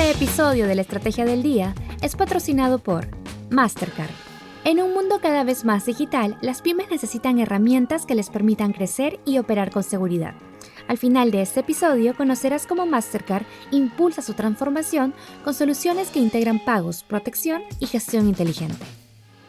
Este episodio de la Estrategia del Día es patrocinado por Mastercard. En un mundo cada vez más digital, las pymes necesitan herramientas que les permitan crecer y operar con seguridad. Al final de este episodio conocerás cómo Mastercard impulsa su transformación con soluciones que integran pagos, protección y gestión inteligente.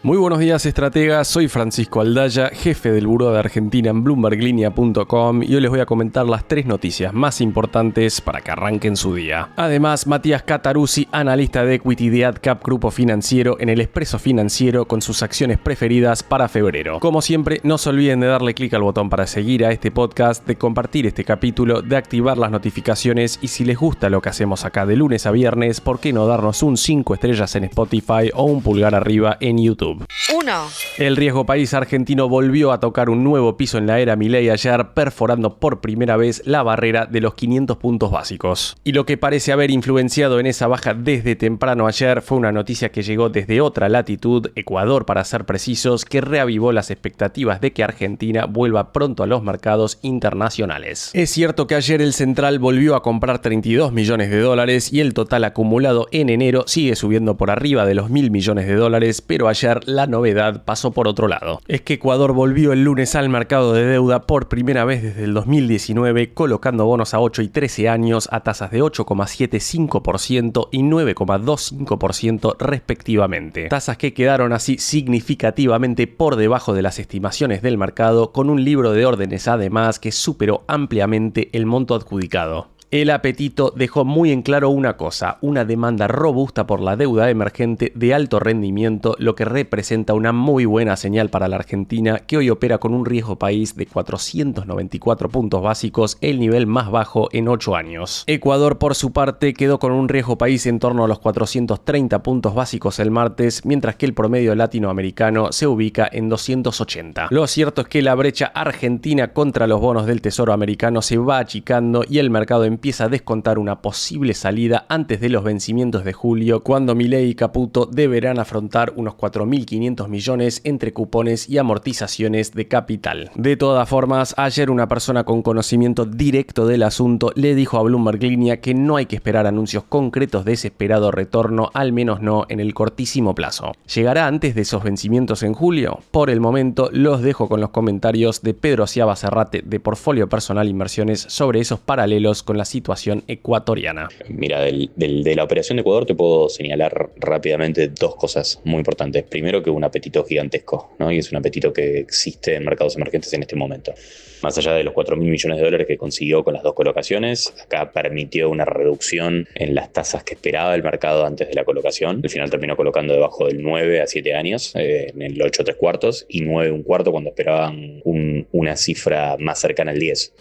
Muy buenos días, estrategas. Soy Francisco Aldaya, jefe del Buró de Argentina en BloombergLinea.com y hoy les voy a comentar las 3 noticias más importantes para que arranquen su día. Además, Matías Cataruzzi, analista de equity de AdCap Grupo Financiero en el Expreso Financiero con sus acciones preferidas para febrero. Como siempre, no se olviden de darle clic al botón para seguir a este podcast, de compartir este capítulo, de activar las notificaciones y si les gusta lo que hacemos acá de lunes a viernes, ¿por qué no darnos un 5 estrellas en Spotify o un pulgar arriba en YouTube? 1. El riesgo país argentino volvió a tocar un nuevo piso en la era Milei ayer, perforando por primera vez la barrera de los 500 puntos básicos. Y lo que parece haber influenciado en esa baja desde temprano ayer fue una noticia que llegó desde otra latitud, Ecuador para ser precisos, que reavivó las expectativas de que Argentina vuelva pronto a los mercados internacionales. Es cierto que ayer el central volvió a comprar 32 millones de dólares y el total acumulado en enero sigue subiendo por arriba de los 1.000 millones de dólares, pero ayer la novedad pasó por otro lado. Es que Ecuador volvió el lunes al mercado de deuda por primera vez desde el 2019, colocando bonos a 8 y 13 años a tasas de 8,75% y 9,25% respectivamente. Tasas que quedaron así significativamente por debajo de las estimaciones del mercado, con un libro de órdenes además que superó ampliamente el monto adjudicado. El apetito dejó muy en claro una cosa, una demanda robusta por la deuda emergente de alto rendimiento, lo que representa una muy buena señal para la Argentina, que hoy opera con un riesgo país de 494 puntos básicos, el nivel más bajo en 8 años. Ecuador, por su parte, quedó con un riesgo país en torno a los 430 puntos básicos el martes, mientras que el promedio latinoamericano se ubica en 280. Lo cierto es que la brecha argentina contra los bonos del Tesoro americano se va achicando y el mercado empieza a descontar una posible salida antes de los vencimientos de julio, cuando Milei y Caputo deberán afrontar unos 4.500 millones entre cupones y amortizaciones de capital. De todas formas, ayer una persona con conocimiento directo del asunto le dijo a Bloomberg Linea que no hay que esperar anuncios concretos de ese esperado retorno, al menos no en el cortísimo plazo. ¿Llegará antes de esos vencimientos en julio? Por el momento, los dejo con los comentarios de Pedro Ciaba Serrate de Portfolio Personal Inversiones sobre esos paralelos con la situación ecuatoriana. Mira, de la operación de Ecuador te puedo señalar rápidamente 2 cosas muy importantes. Primero, que un apetito gigantesco, ¿no? Y es un apetito que existe en mercados emergentes en este momento. Más allá de los 4.000 millones de dólares que consiguió con las 2 colocaciones, acá permitió una reducción en las tasas que esperaba el mercado antes de la colocación. Al final terminó colocando debajo del 9 a 7 años, en el 8 3/4 y 9 1/4 cuando esperaban una cifra más cercana al 10.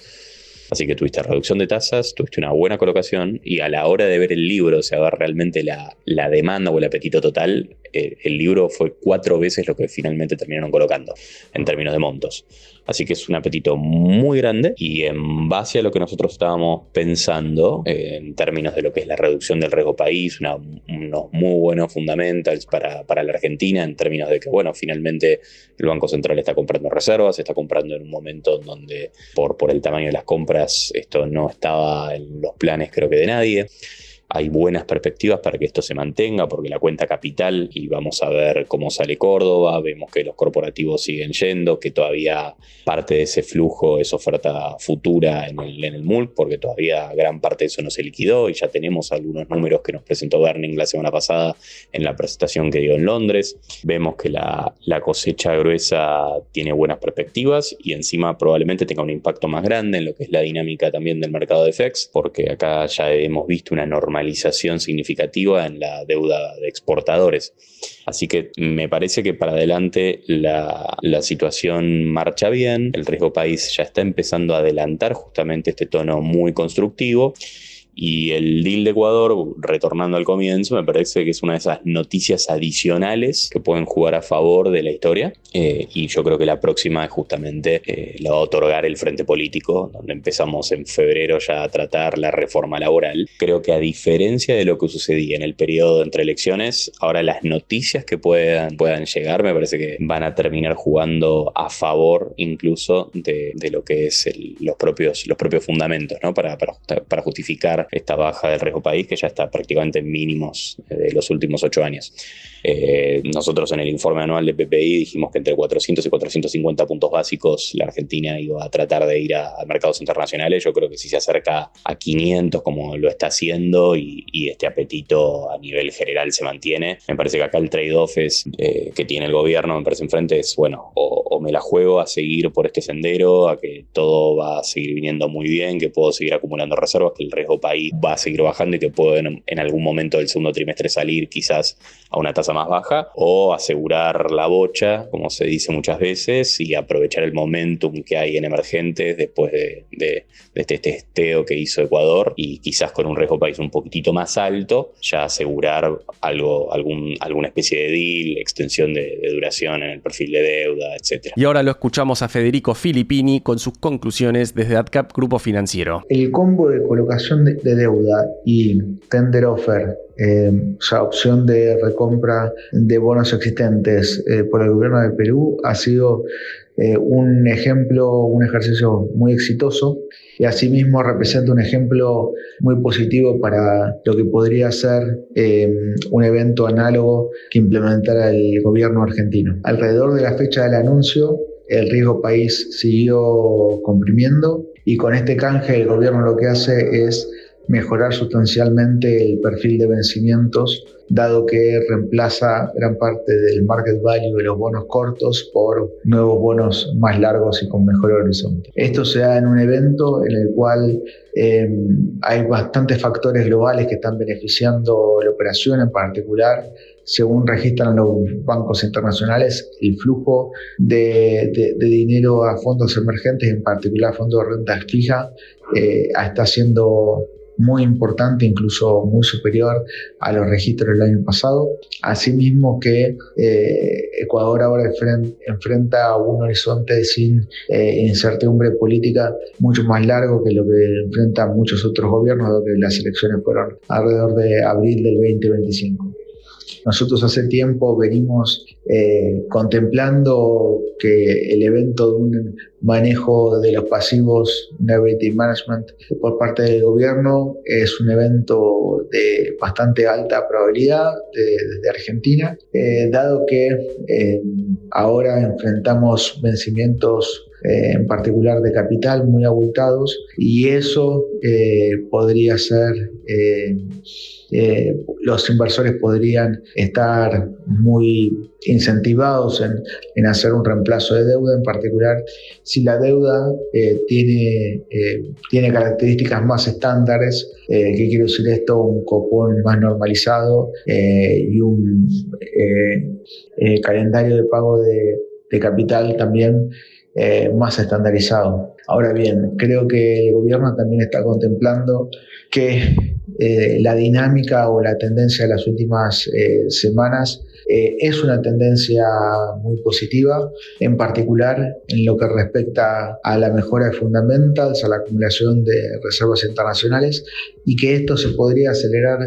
Así que tuviste reducción de tasas, tuviste una buena colocación y a la hora de ver el libro, o sea, ver realmente la demanda o el apetito total, el libro fue 4 veces lo que finalmente terminaron colocando en términos de montos. Así que es un apetito muy grande y en base a lo que nosotros estábamos pensando en términos de lo que es la reducción del riesgo país, unos muy buenos fundamentals para la Argentina en términos de que, bueno, finalmente el Banco Central está comprando reservas, está comprando en un momento en donde por el tamaño de las compras esto no estaba en los planes creo que de nadie. Hay buenas perspectivas para que esto se mantenga porque la cuenta capital, y vamos a ver cómo sale Córdoba, vemos que los corporativos siguen yendo, que todavía parte de ese flujo es oferta futura en el MULC porque todavía gran parte de eso no se liquidó y ya tenemos algunos números que nos presentó Berning la semana pasada en la presentación que dio en Londres. Vemos que la cosecha gruesa tiene buenas perspectivas y encima probablemente tenga un impacto más grande en lo que es la dinámica también del mercado de FX, porque acá ya hemos visto una normalización significativa en la deuda de exportadores. Así que me parece que para adelante la situación marcha bien, el riesgo país ya está empezando a adelantar justamente este tono muy constructivo. Y el deal de Ecuador, retornando al comienzo, me parece que es una de esas noticias adicionales que pueden jugar a favor de la historia. Y yo creo que la próxima es justamente la va a otorgar el Frente Político, donde empezamos en febrero ya a tratar la reforma laboral. Creo que a diferencia de lo que sucedía en el periodo entre elecciones, ahora las noticias que puedan llegar me parece que van a terminar jugando a favor incluso de lo que es los propios fundamentos, ¿no? Para justificar compensar esta baja del riesgo país, que ya está prácticamente en mínimos de los últimos 8 años. Nosotros en el informe anual de PPI dijimos que entre 400 y 450 puntos básicos la Argentina iba a tratar de ir a mercados internacionales. Yo creo que si se acerca a 500 como lo está haciendo y este apetito a nivel general se mantiene, me parece que acá el trade-off que tiene el gobierno, me parece enfrente, es bueno, o me la juego a seguir por este sendero, a que todo va a seguir viniendo muy bien, que puedo seguir acumulando reservas, que el riesgo país va a seguir bajando y que puedo en algún momento del segundo trimestre salir quizás a una tasa más baja, o asegurar la bocha, como se dice muchas veces, y aprovechar el momentum que hay en emergentes después de este testeo que hizo Ecuador, y quizás con un riesgo país un poquitito más alto, ya asegurar alguna especie de deal, extensión de duración en el perfil de deuda, etc. Y ahora lo escuchamos a Federico Filippini con sus conclusiones desde AdCap Grupo Financiero. El combo de colocación de deuda y tender offer, o sea, opción de recompra de bonos existentes por el gobierno de Perú, ha sido un ejercicio muy exitoso, y asimismo representa un ejemplo muy positivo para lo que podría ser un evento análogo que implementara el gobierno argentino. Alrededor de la fecha del anuncio, el riesgo país siguió comprimiendo, y con este canje el gobierno lo que hace es mejorar sustancialmente el perfil de vencimientos, dado que reemplaza gran parte del market value de los bonos cortos por nuevos bonos más largos y con mejor horizonte. Esto se da en un evento en el cual hay bastantes factores globales que están beneficiando la operación. En particular, según registran los bancos internacionales, el flujo de dinero a fondos emergentes, en particular fondos de renta fija, está siendo muy importante, incluso muy superior a los registros del año pasado. Asimismo que Ecuador ahora enfrenta un horizonte sin incertidumbre política mucho más largo que lo que enfrentan muchos otros gobiernos, donde las elecciones fueron alrededor de abril del 2025. Nosotros hace tiempo venimos contemplando que el evento de un manejo de los pasivos, un liability management por parte del gobierno, es un evento de bastante alta probabilidad desde Argentina, dado que ahora enfrentamos vencimientos en particular de capital muy abultados, y eso podría ser, los inversores podrían estar muy incentivados en hacer un reemplazo de deuda, en particular si la deuda tiene características más estándares. ¿Qué quiero decir esto? Un copón más normalizado y un calendario de pago de capital también más estandarizado. Ahora bien, creo que el gobierno también está contemplando que la dinámica o la tendencia de las últimas semanas es una tendencia muy positiva, en particular en lo que respecta a la mejora de fundamentals, a la acumulación de reservas internacionales, y que esto se podría acelerar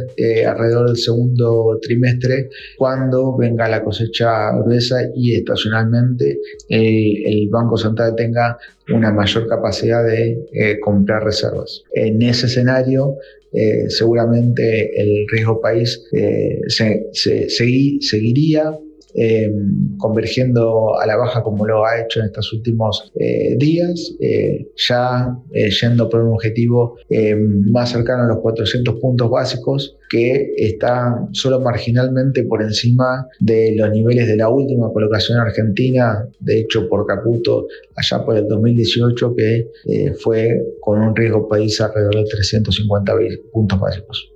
alrededor del segundo trimestre, cuando venga la cosecha gruesa y estacionalmente el Banco Central tenga una mayor capacidad de comprar reservas. En ese escenario, seguramente el riesgo país seguiría convergiendo a la baja, como lo ha hecho en estos últimos días, ya yendo por un objetivo más cercano a los 400 puntos básicos, que está solo marginalmente por encima de los niveles de la última colocación argentina, de hecho por Caputo, allá por el 2018, que fue con un riesgo país alrededor de 350 puntos básicos.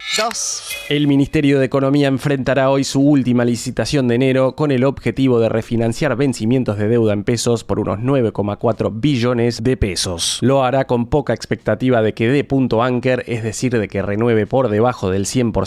El Ministerio de Economía enfrentará hoy su última licitación de enero, con el objetivo de refinanciar vencimientos de deuda en pesos por unos 9,4 billones de pesos. Lo hará con poca expectativa de que dé punto anchor, es decir, de que renueve por debajo del 100%,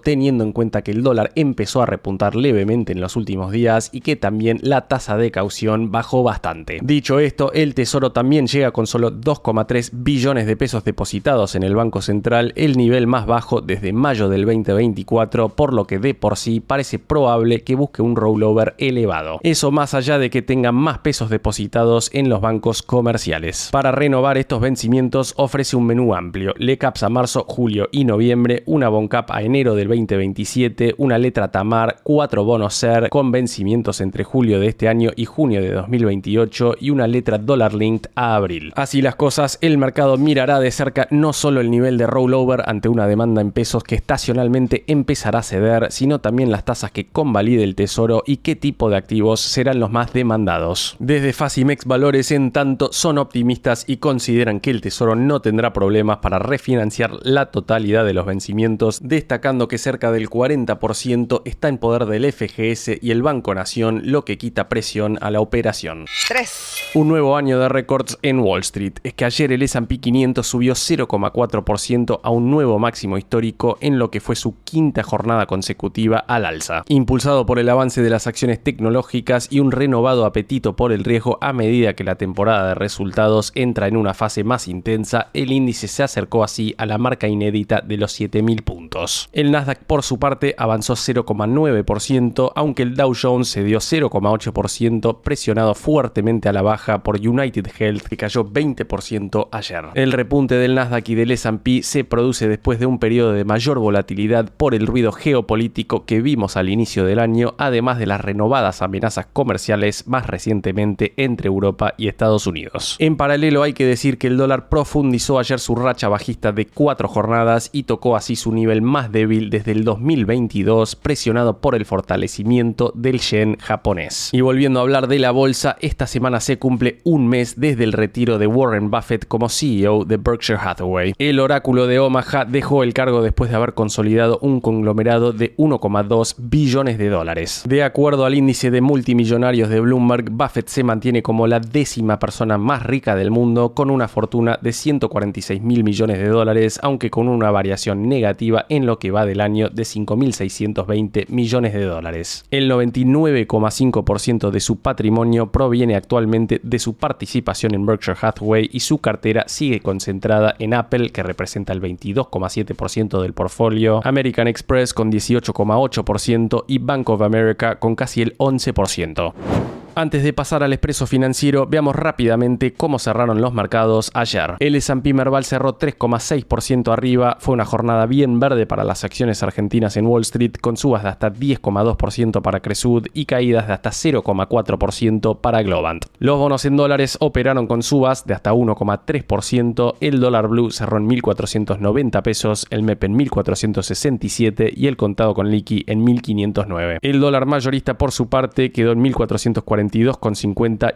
teniendo en cuenta que el dólar empezó a repuntar levemente en los últimos días y que también la tasa de caución bajó bastante. Dicho esto, el Tesoro también llega con solo 2,3 billones de pesos depositados en el Banco Central, el nivel más bajo desde mayo del 2024, por lo que de por sí parece probable que busque un roll rollover elevado. Eso más allá de que tengan más pesos depositados en los bancos comerciales. Para renovar estos vencimientos ofrece un menú amplio, LECAPs a marzo, julio y noviembre, una BONCAP a enero del 2027, una letra TAMAR, 4 bonos SER con vencimientos entre julio de este año y junio de 2028 y una letra Dollar Linked a abril. Así las cosas, el mercado mirará de cerca no solo el nivel de rollover ante una demanda en pesos que estacionalmente empezará a ceder, sino también las tasas que convalide el Tesoro y qué tipo de activos serán los más demandados. Desde Facimex Valores, en tanto, son optimistas y consideran que el Tesoro no tendrá problemas para refinanciar la totalidad de los vencimientos, destacando que cerca del 40% está en poder del FGS y el Banco Nación, lo que quita presión a la operación. 3. Un nuevo año de récords en Wall Street. Es que ayer el S&P 500 subió 0,4% a un nuevo máximo histórico en lo que fue su quinta jornada consecutiva al alza, impulsado por el avance de las acciones tecnológicas y un renovado apetito por el riesgo. A medida que la temporada de resultados entra en una fase más intensa, el índice se acercó así a la marca inédita de los 7.000 puntos. El Nasdaq por su parte avanzó 0,9%, aunque el Dow Jones cedió 0,8%, presionado fuertemente a la baja por United Health, que cayó 20% ayer. El repunte del Nasdaq y del S&P se produce después de un periodo de mayor volatilidad por el ruido geopolítico que vimos al inicio del año, además de las renovadas amenazas comerciales más recientemente entre Europa y Estados Unidos. En paralelo, hay que decir que el dólar profundizó ayer su racha bajista de 4 jornadas y tocó así su nivel más débil desde el 2022, presionado por el fortalecimiento del yen japonés. Y volviendo a hablar de la bolsa, esta semana se cumple un mes desde el retiro de Warren Buffett como CEO de Berkshire Hathaway. El oráculo de Omaha dejó el cargo después de haber consolidado un conglomerado de 1,2 billones de dólares. De acuerdo al índice de multimillonarios de Bloomberg, Buffett se mantiene como la 10ª persona más rica del mundo, con una fortuna de 146.000 millones de dólares, aunque con una variación negativa en lo que va del año de 5.620 millones de dólares. El 99,5% de su patrimonio proviene actualmente de su participación en Berkshire Hathaway y su cartera sigue concentrada en Apple, que representa el 22,7% del portfolio, American Express con 18,8% y Bank of America con casi el 11%. Antes de pasar al expreso financiero, veamos rápidamente cómo cerraron los mercados ayer. El S&P Merval cerró 3,6% arriba, fue una jornada bien verde para las acciones argentinas en Wall Street, con subas de hasta 10,2% para Cresud y caídas de hasta 0,4% para Globant. Los bonos en dólares operaron con subas de hasta 1,3%, el dólar blue cerró en 1.490 pesos, el MEP en 1.467 y el contado con liqui en 1.509. El dólar mayorista por su parte quedó en 1.442,50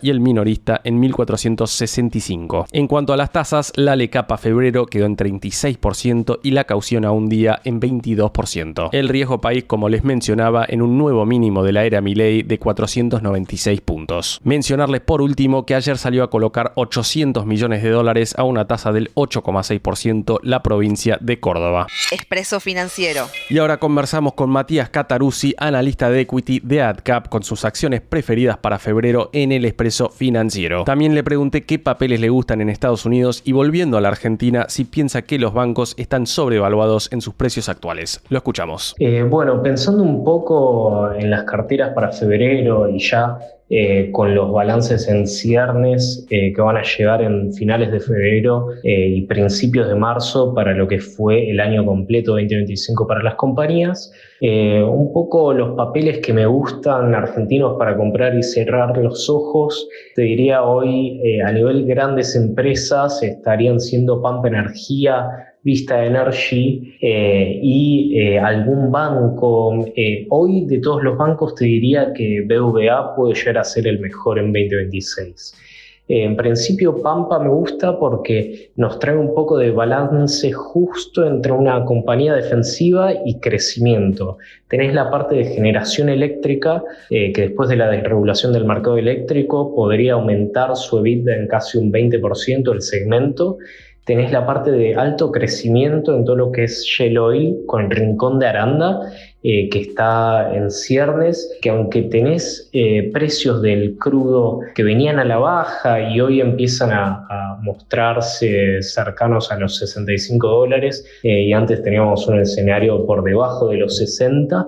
y el minorista en 1.465. En cuanto a las tasas, la LECAP a febrero quedó en 36% y la caución a un día en 22%. El riesgo país, como les mencionaba, en un nuevo mínimo de la era Milei de 496 puntos. Mencionarles por último que ayer salió a colocar 800 millones de dólares a una tasa del 8,6% la provincia de Córdoba. Expreso financiero. Y ahora conversamos con Matías Cataruzzi, analista de equity de AdCap, con sus acciones preferidas para febrero en el expreso financiero. También le pregunté qué papeles le gustan en Estados Unidos y, volviendo a la Argentina, si piensa que los bancos están sobrevaluados en sus precios actuales. Lo escuchamos. Bueno, pensando un poco en las carteras para febrero y ya con los balances en ciernes que van a llegar en finales de febrero y principios de marzo para lo que fue el año completo 2025 para las compañías, un poco los papeles que me gustan argentinos para comprar y cerrar los ojos, te diría hoy a nivel grandes empresas estarían siendo Pampa Energía, Vista Energy y algún banco. Hoy de todos los bancos te diría que BBVA puede llegar a ser el mejor en 2026. En principio Pampa me gusta porque nos trae un poco de balance justo entre una compañía defensiva y crecimiento. Tenés la parte de generación eléctrica que después de la desregulación del mercado eléctrico podría aumentar su EBITDA en casi un 20% el segmento. Tenés la parte de alto crecimiento en todo lo que es Shell Oil con el Rincón de Aranda que está en ciernes, que aunque tenés precios del crudo que venían a la baja y hoy empiezan a mostrarse cercanos a los $65, y antes teníamos un escenario por debajo de los 60,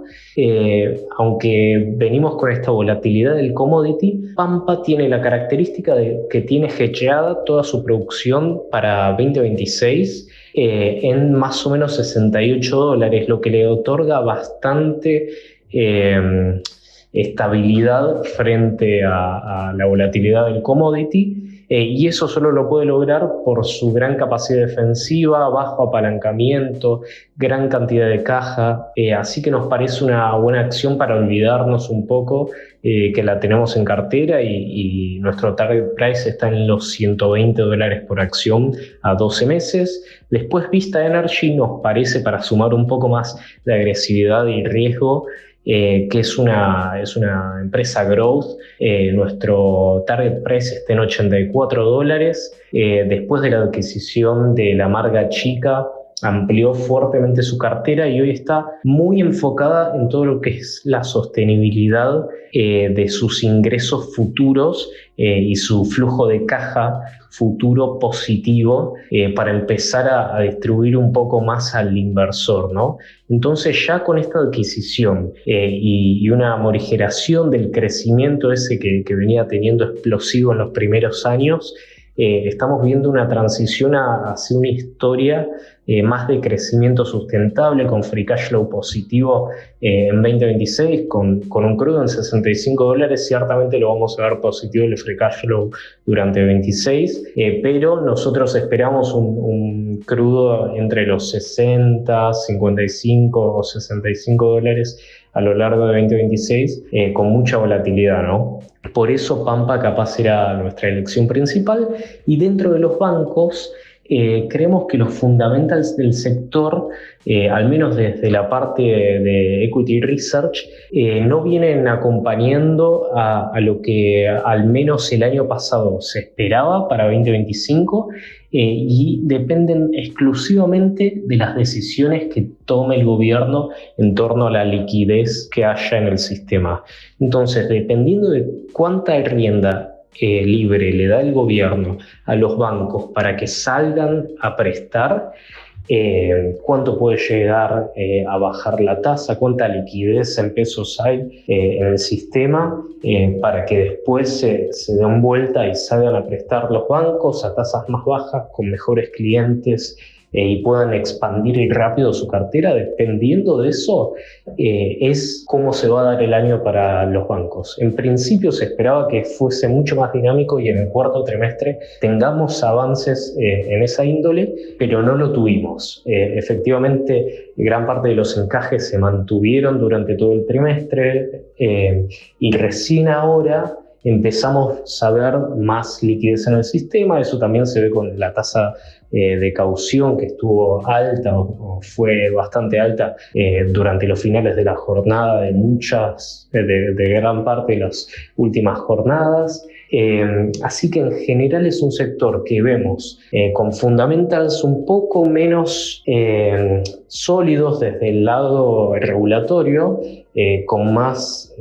aunque venimos con esta volatilidad del commodity, Pampa tiene la característica de que tiene hedgeada toda su producción para 2026 en más o menos $68, lo que le otorga bastante estabilidad frente a la volatilidad del commodity. Y eso solo lo puede lograr por su gran capacidad defensiva, bajo apalancamiento, gran cantidad de caja. Así que nos parece una buena acción para olvidarnos un poco que la tenemos en cartera y nuestro target price está en los $120 por acción a 12 meses. Después Vista Energy nos parece, para sumar un poco más de agresividad y riesgo, que es una empresa growth. Nuestro target price está en $84. Después de la adquisición de La Amarga Chica, amplió fuertemente su cartera y hoy está muy enfocada en todo lo que es la sostenibilidad de sus ingresos futuros y su flujo de caja futuro positivo para empezar a distribuir un poco más al inversor, ¿no? Entonces ya con esta adquisición y una morigeración del crecimiento ese que venía teniendo explosivo en los primeros años, estamos viendo una transición hacia una historia más de crecimiento sustentable, con free cash flow positivo en 2026, con un crudo en $65, ciertamente lo vamos a ver positivo el free cash flow durante 2026, pero nosotros esperamos un crudo entre los 60, 55 o $65 a lo largo de 2026, con mucha volatilidad, ¿no? Por eso Pampa capaz era nuestra elección principal. Y dentro de los bancos, creemos que los fundamentals del sector, al menos desde la parte de Equity Research, no vienen acompañando a lo que al menos el año pasado se esperaba para 2025, y dependen exclusivamente de las decisiones que tome el gobierno en torno a la liquidez que haya en el sistema. Entonces, dependiendo de cuánta rienda libre le da el gobierno a los bancos para que salgan a prestar, cuánto puede llegar a bajar la tasa, cuánta liquidez en pesos hay en el sistema, para que después se den vuelta y salgan a prestar los bancos a tasas más bajas, con mejores clientes, y puedan expandir rápido su cartera. Dependiendo de eso, es cómo se va a dar el año para los bancos. En principio se esperaba que fuese mucho más dinámico y en el cuarto trimestre tengamos avances en esa índole, pero no lo tuvimos. Efectivamente, gran parte de los encajes se mantuvieron durante todo el trimestre, y recién ahora empezamos a ver más liquidez en el sistema. Eso también se ve con la tasa de caución, que estuvo alta o fue bastante alta durante los finales de la jornada, de gran parte de las últimas jornadas. Así que en general es un sector que vemos con fundamentals un poco menos sólidos desde el lado regulatorio, con más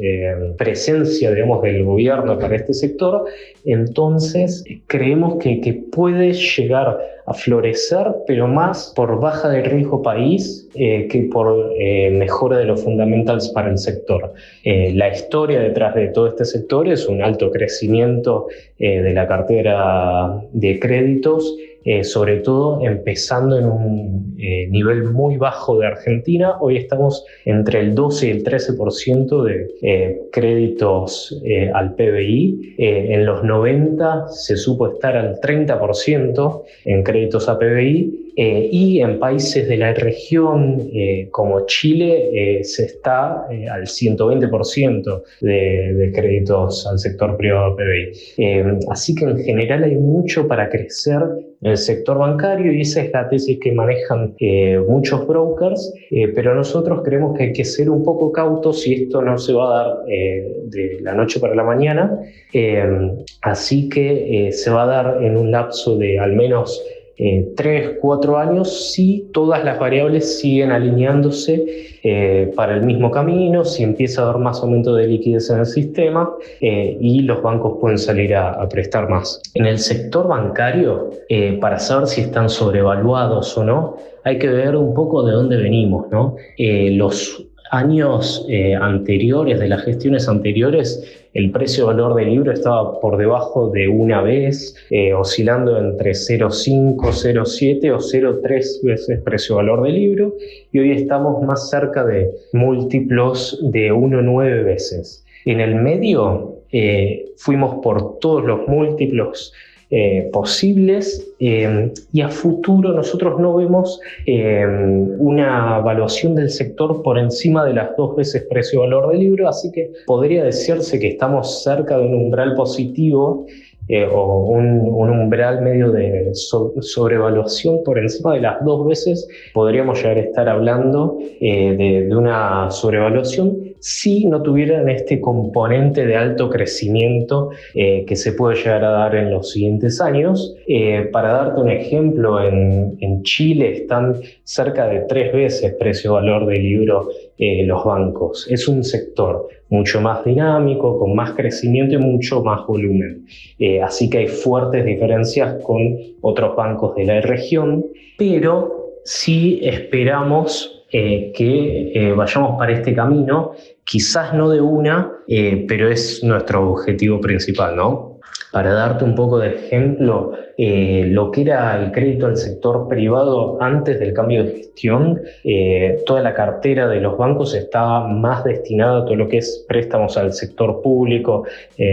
presencia, digamos, del gobierno para este sector. Entonces creemos que puede llegar a florecer, pero más por baja de riesgo país que por mejora de los fundamentals para el sector. La historia detrás de todo este sector es un alto crecimiento de la cartera de créditos, sobre todo empezando en un nivel muy bajo de Argentina. Hoy estamos entre el 12 y el 13% de créditos al PBI. En los 90 se supo estar al 30% en créditos a PBI, y en países de la región como Chile se está al 120% de créditos al sector privado a PBI. Así que en general hay mucho para crecer en el sector bancario, y esa es la tesis que manejan muchos brokers, pero nosotros creemos que hay que ser un poco cautos y esto no se va a dar de la noche para la mañana, así que se va a dar en un lapso de al menos 3, 4 años si todas las variables siguen alineándose para el mismo camino, si empieza a haber más aumento de liquidez en el sistema y los bancos pueden salir a prestar más. En el sector bancario, para saber si están sobrevaluados o no, hay que ver un poco de dónde venimos, ¿no? Los años anteriores, de las gestiones anteriores, el precio-valor del libro estaba por debajo de una vez, oscilando entre 0,5, 0,7 o 0,3 veces precio-valor del libro, y hoy estamos más cerca de múltiplos de 1,9 veces. En el medio fuimos por todos los múltiplos posibles y a futuro nosotros no vemos una evaluación del sector por encima de las 2 veces precio-valor del libro, así que podría decirse que estamos cerca de un umbral positivo o un umbral medio de sobrevaluación por encima de las 2 veces. Podríamos llegar a estar hablando de una sobrevaluación si no tuvieran este componente de alto crecimiento que se puede llegar a dar en los siguientes años. Para darte un ejemplo, en Chile están cerca de 3 veces precio-valor del libro los bancos. Es un sector mucho más dinámico, con más crecimiento y mucho más volumen. Así que hay fuertes diferencias con otros bancos de la región, pero sí esperamos que vayamos para este camino, quizás no de una, pero es nuestro objetivo principal, ¿no? Para darte un poco de ejemplo, lo que era el crédito al sector privado antes del cambio de gestión, toda la cartera de los bancos estaba más destinada a todo lo que es préstamos al sector público,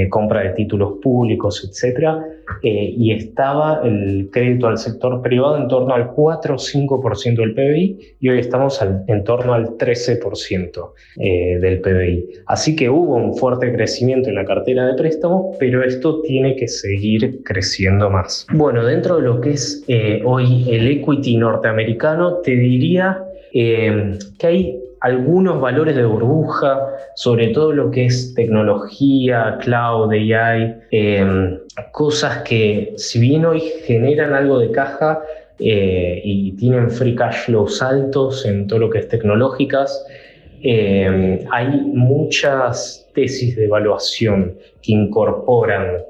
compra de títulos públicos, etc. Y estaba el crédito al sector privado en torno al 4 o 5% del PBI y hoy estamos en torno al 13% del PBI. Así que hubo un fuerte crecimiento en la cartera de préstamos, pero esto tiene que seguir creciendo más. Bueno, dentro de lo que es hoy el equity norteamericano, te diría que hay algunos valores de burbuja, sobre todo lo que es tecnología, cloud, AI, cosas que si bien hoy generan algo de caja y tienen free cash flows altos en todo lo que es tecnológicas, hay muchas tesis de evaluación que incorporan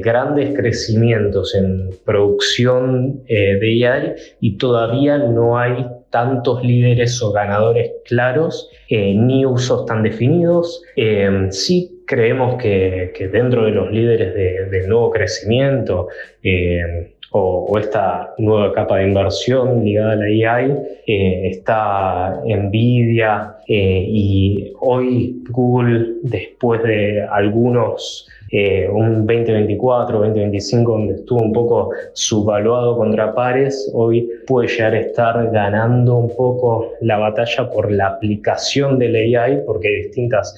grandes crecimientos en producción de AI y todavía no hay tantos líderes o ganadores claros ni usos tan definidos. Sí creemos que dentro de los líderes del nuevo crecimiento o esta nueva capa de inversión ligada a la AI, está Nvidia y hoy Google, después de algunos, un 2024, 2025, donde estuvo un poco subvaluado contra pares, hoy puede llegar a estar ganando un poco la batalla por la aplicación de la AI, porque hay distintas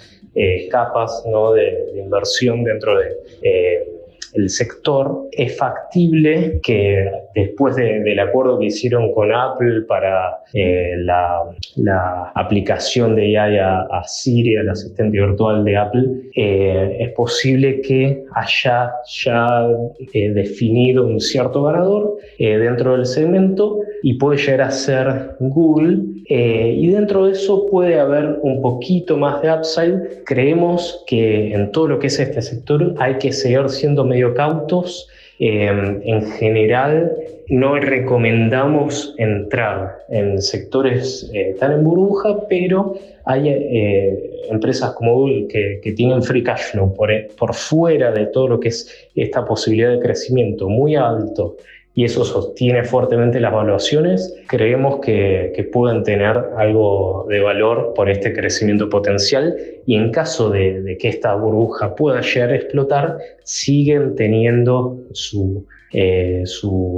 capas, ¿no?, de inversión dentro de el sector. Es factible que después del acuerdo que hicieron con Apple para la aplicación de AI a Siri, al asistente virtual de Apple, es posible que haya ya definido un cierto ganador dentro del segmento y puede llegar a ser Google. Y dentro de eso puede haber un poquito más de upside. Creemos que en todo lo que es este sector hay que seguir siendo medio cautos. En general no recomendamos entrar en sectores tan en burbuja, pero hay empresas como Google que tienen free cash flow por fuera de todo lo que es esta posibilidad de crecimiento muy alto, y eso sostiene fuertemente las valuaciones. Creemos que pueden tener algo de valor por este crecimiento potencial, y en caso de que esta burbuja pueda llegar a explotar, siguen teniendo su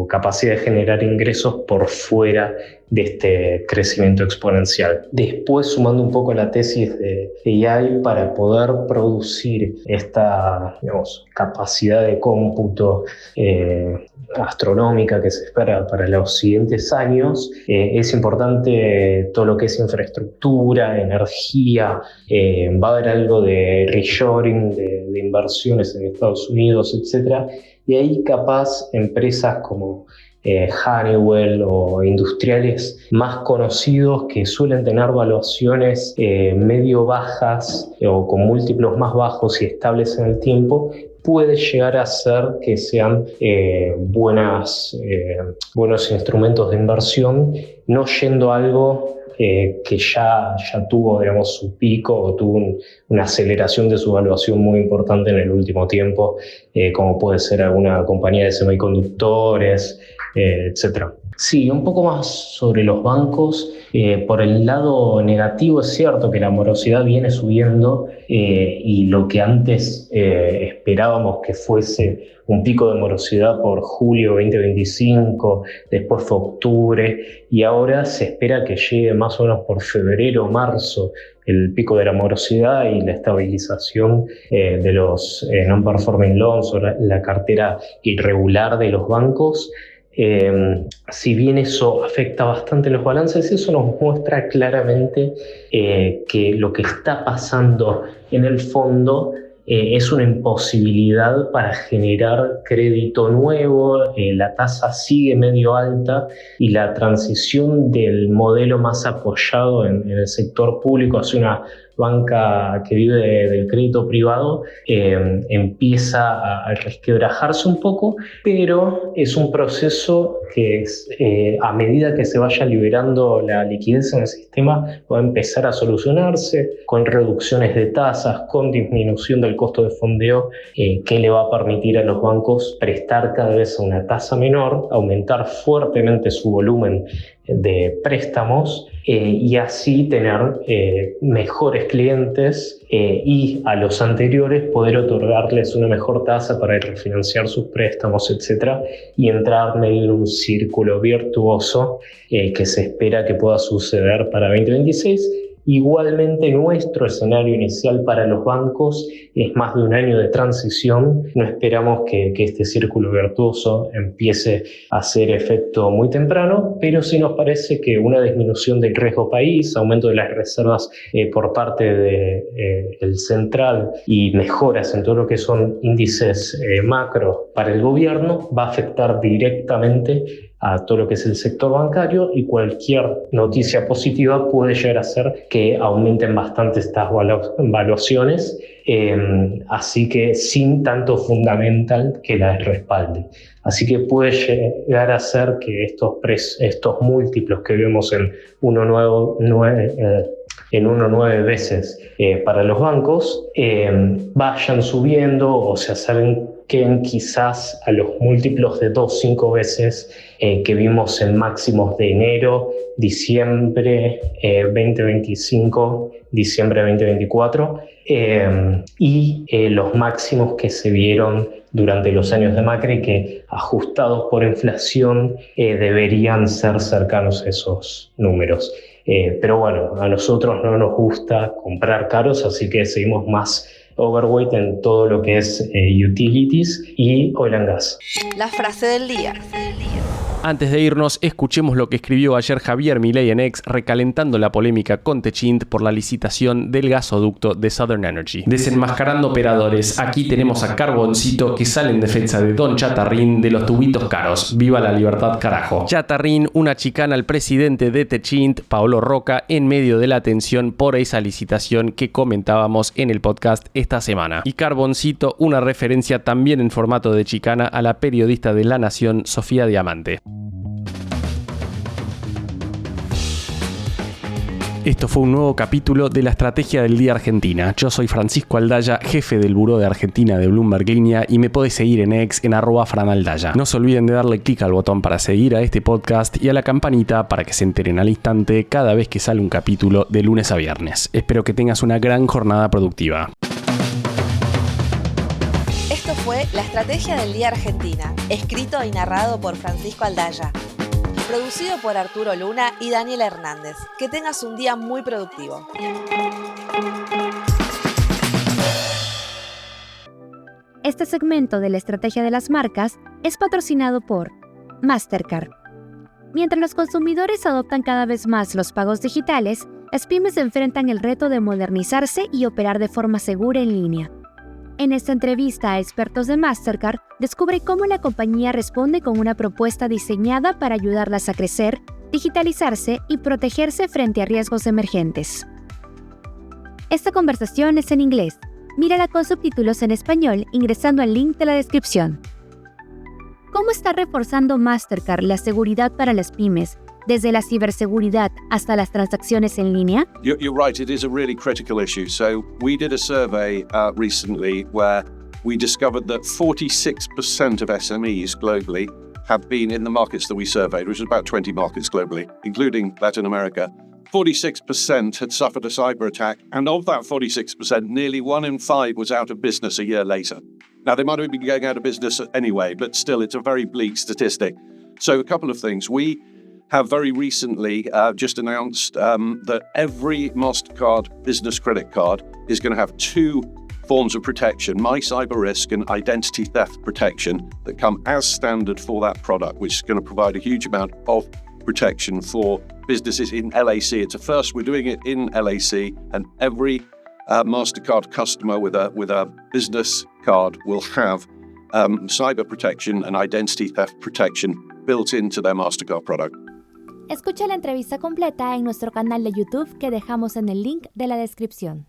capacidad de generar ingresos por fuera de este crecimiento exponencial. Después, sumando un poco la tesis de AI, para poder producir esta, digamos, capacidad de cómputo astronómica que se espera para los siguientes años, es importante todo lo que es infraestructura, energía. Va a haber algo de reshoring, de inversiones en Estados Unidos, etc. Y ahí capaz empresas como Honeywell o industriales más conocidos que suelen tener valuaciones medio bajas o con múltiplos más bajos y estables en el tiempo, puede llegar a ser que sean buenos instrumentos de inversión, no yendo a algo que ya tuvo, digamos, su pico o tuvo una aceleración de su valuación muy importante en el último tiempo, como puede ser alguna compañía de semiconductores, etc. Sí, un poco más sobre los bancos. Por el lado negativo es cierto que la morosidad viene subiendo y lo que antes esperábamos que fuese un pico de morosidad por julio 2025, después fue octubre y ahora se espera que llegue más o menos por febrero o marzo el pico de la morosidad y la estabilización de los non-performing loans o la cartera irregular de los bancos. Si bien eso afecta bastante los balances, eso nos muestra claramente que lo que está pasando en el fondo es una imposibilidad para generar crédito nuevo, la tasa sigue medio alta y la transición del modelo más apoyado en el sector público hacia una banca que vive del crédito privado empieza a resquebrajarse un poco, pero es un proceso que a medida que se vaya liberando la liquidez en el sistema va a empezar a solucionarse con reducciones de tasas, con disminución del costo de fondeo que le va a permitir a los bancos prestar cada vez a una tasa menor, aumentar fuertemente su volumen de préstamos y así tener mejores clientes y a los anteriores poder otorgarles una mejor tasa para refinanciar sus préstamos, etc. y entrar medio en un círculo virtuoso que se espera que pueda suceder para 2026. Igualmente, nuestro escenario inicial para los bancos es más de un año de transición. No esperamos que este círculo virtuoso empiece a hacer efecto muy temprano, pero sí nos parece que una disminución del riesgo país, aumento de las reservas por parte del central y mejoras en todo lo que son índices macro para el gobierno va a afectar directamente a todo lo que es el sector bancario y cualquier noticia positiva puede llegar a ser que aumenten bastante estas valuaciones, así que sin tanto fundamental que las respalde. Así que puede llegar a ser que estos múltiplos que vemos en 1,9 veces para los bancos vayan subiendo o se acerquen quizás a los múltiplos de 2-5 veces que vimos en máximos de enero, diciembre 2025, diciembre 2024 y los máximos que se vieron durante los años de Macri, que ajustados por inflación deberían ser cercanos a esos números. Pero bueno, a nosotros no nos gusta comprar caros, así que seguimos más overweight en todo lo que es utilities y oil and gas. La frase del día. Antes de irnos, escuchemos lo que escribió ayer Javier Milei en X, recalentando la polémica con Techint por la licitación del gasoducto de Southern Energy. Desenmascarando operadores, aquí tenemos a Carboncito que sale en defensa de Don Chatarrín de los tubitos caros. ¡Viva la libertad, carajo! Chatarrín, una chicana al presidente de Techint, Paolo Roca, en medio de la tensión por esa licitación que comentábamos en el podcast esta semana. Y Carboncito, una referencia también en formato de chicana a la periodista de La Nación, Sofía Diamante. Esto fue un nuevo capítulo de la Estrategia del Día Argentina. Yo soy Francisco Aldaya, jefe del Buró de Argentina de Bloomberg Línea y me podés seguir en X en @franaldaya. No se olviden de darle clic al botón para seguir a este podcast y a la campanita para que se enteren al instante cada vez que sale un capítulo de lunes a viernes. Espero que tengas una gran jornada productiva. Esto fue La Estrategia del Día Argentina, escrito y narrado por Francisco Aldaya. Producido por Arturo Luna y Daniel Hernández. Que tengas un día muy productivo. Este segmento de la Estrategia de las Marcas es patrocinado por Mastercard. Mientras los consumidores adoptan cada vez más los pagos digitales, las pymes enfrentan el reto de modernizarse y operar de forma segura en línea. En esta entrevista a expertos de Mastercard, descubre cómo la compañía responde con una propuesta diseñada para ayudarlas a crecer, digitalizarse y protegerse frente a riesgos emergentes. Esta conversación es en inglés. Mírala con subtítulos en español ingresando al link de la descripción. ¿Cómo está reforzando Mastercard la seguridad para las pymes, desde la ciberseguridad hasta las transacciones en línea? You're right, it is a really critical issue. So we did a survey recently where we discovered that 46% of SMEs globally have been in the markets that we surveyed, which is about 20 markets globally, including Latin America. 46% had suffered a cyber attack, and of that 46%, nearly 1 in 5 was out of business a year later. Now, they might have been going out of business anyway, but still, it's a very bleak statistic. So a couple of things. We have very recently just announced that every MasterCard business credit card is going to have 2 forms of protection, My Cyber Risk and Identity Theft Protection, that come as standard for that product, which is going to provide a huge amount of protection for businesses in LAC. It's a first, we're doing it in LAC, and every MasterCard customer with a business card will have cyber protection and identity theft protection built into their MasterCard product. Escucha la entrevista completa en nuestro canal de YouTube que dejamos en el link de la descripción.